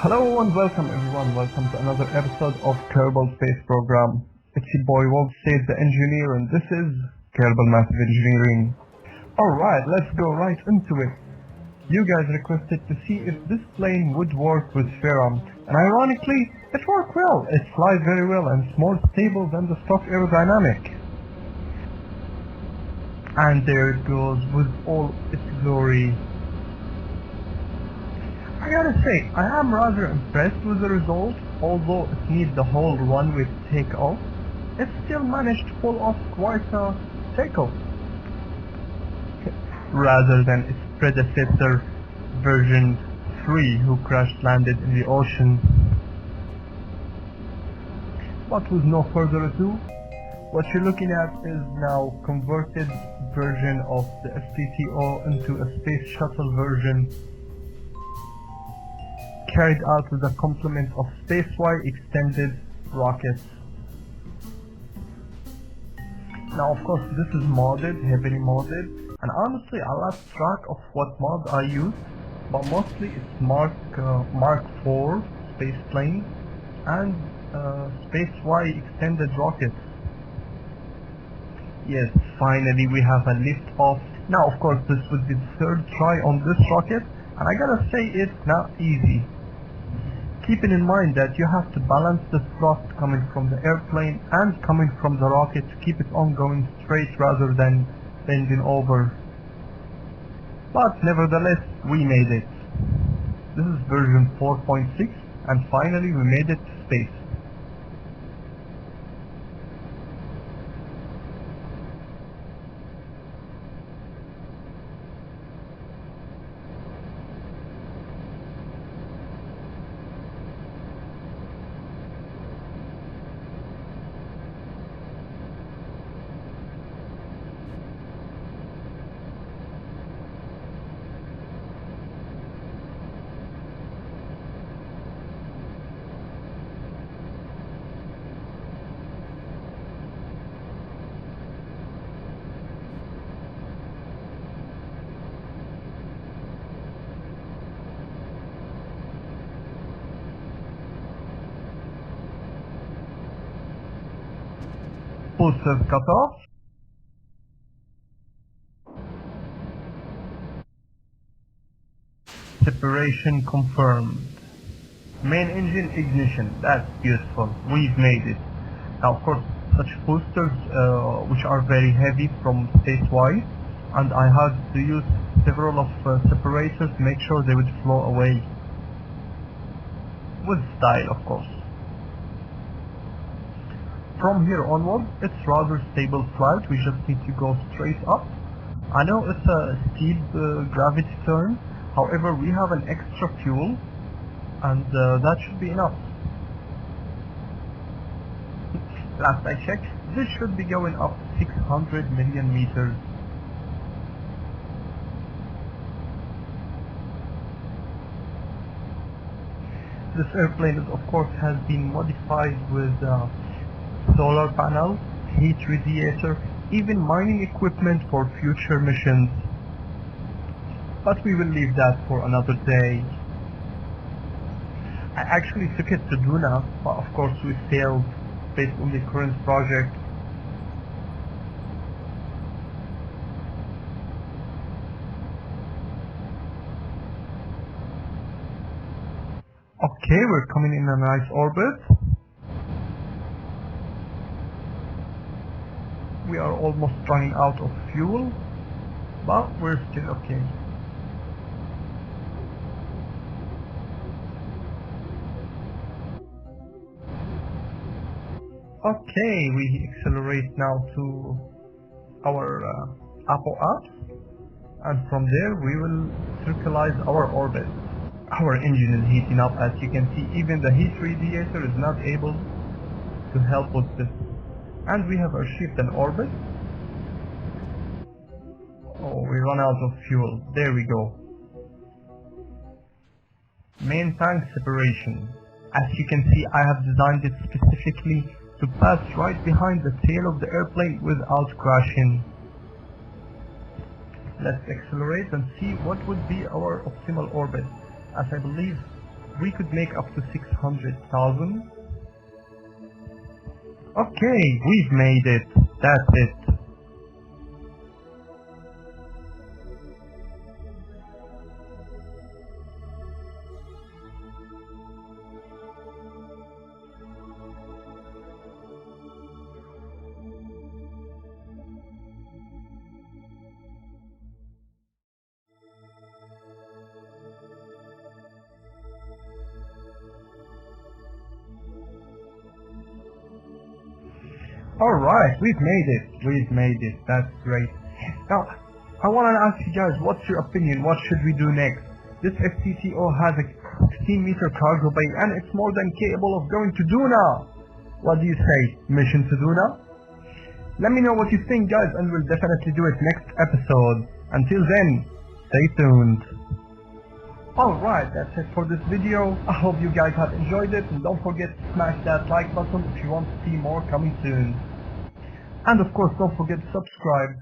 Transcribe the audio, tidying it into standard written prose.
Hello and welcome everyone, welcome to another episode of Kerbal Space Program. It's your boy WOLVSAid the engineer and this is Kerbal Massive Engineering. Alright, let's go right into it. You guys requested to see if this plane would work with Ferram, and ironically, it worked well. It flies very well and it's more stable than the stock aerodynamic. And there it goes with all its glory. I gotta say, I am rather impressed with the result. Although it needs the whole runway to take off, it still managed to pull off quite a takeoff. Rather than its predecessor, version 3, who crash-landed in the ocean. But with no further ado, what you're looking at is now converted version of the STTO into a space shuttle version, carried out with a complement of Space-Y extended rockets. Now of course this is modded, heavily modded, and honestly I lost track of what mod I used, but mostly it's Mark IV space plane and Space-Y extended rockets. Yes, finally we have a lift off. Now of course this would be the third try on this rocket, and I gotta say it's not easy. Keeping in mind that you have to balance the thrust coming from the airplane and coming from the rocket to keep it on going straight rather than bending over. But nevertheless, we made it. This is version 4.6 and finally we made it to space. Boosters cut off. Separation confirmed. Main engine ignition, that's beautiful, we've made it. Now of course such boosters which are very heavy from Space-Y, and I had to use several of separators to make sure they would flow away. With style of course. From here onward, it's rather stable flight, we just need to go straight up. I know it's a steep gravity turn, however we have an extra fuel, and that should be enough. Last I checked, this should be going up 600 million meters. This airplane is, of course has been modified with solar panels, heat radiator, even mining equipment for future missions. But we will leave that for another day. I actually took it to Duna, but of course we failed based on the current project. Okay, we're coming in a nice orbit. We are almost running out of fuel, but we're still okay. Okay, we accelerate now to our Apo apps, and from there we will circularize our orbit. Our engine is heating up, as you can see. Even the heat radiator is not able to help with this. And we have achieved an orbit. Oh, we run out of fuel. There we go. Main tank separation. As you can see, I have designed it specifically to pass right behind the tail of the airplane without crashing. Let's accelerate and see what would be our optimal orbit, as I believe we could make up to 600,000. Okay, we've made it. That's it. Alright, we've made it, that's great. Now, I want to ask you guys, what's your opinion? What should we do next? This FTTO has a 16-meter cargo bay and it's more than capable of going to Duna. What do you say? Mission to Duna? Let me know what you think, guys, and we'll definitely do it next episode. Until then, stay tuned. Alright, that's it for this video. I hope you guys have enjoyed it, and don't forget to smash that like button if you want to see more coming soon. And of course, don't forget to subscribe.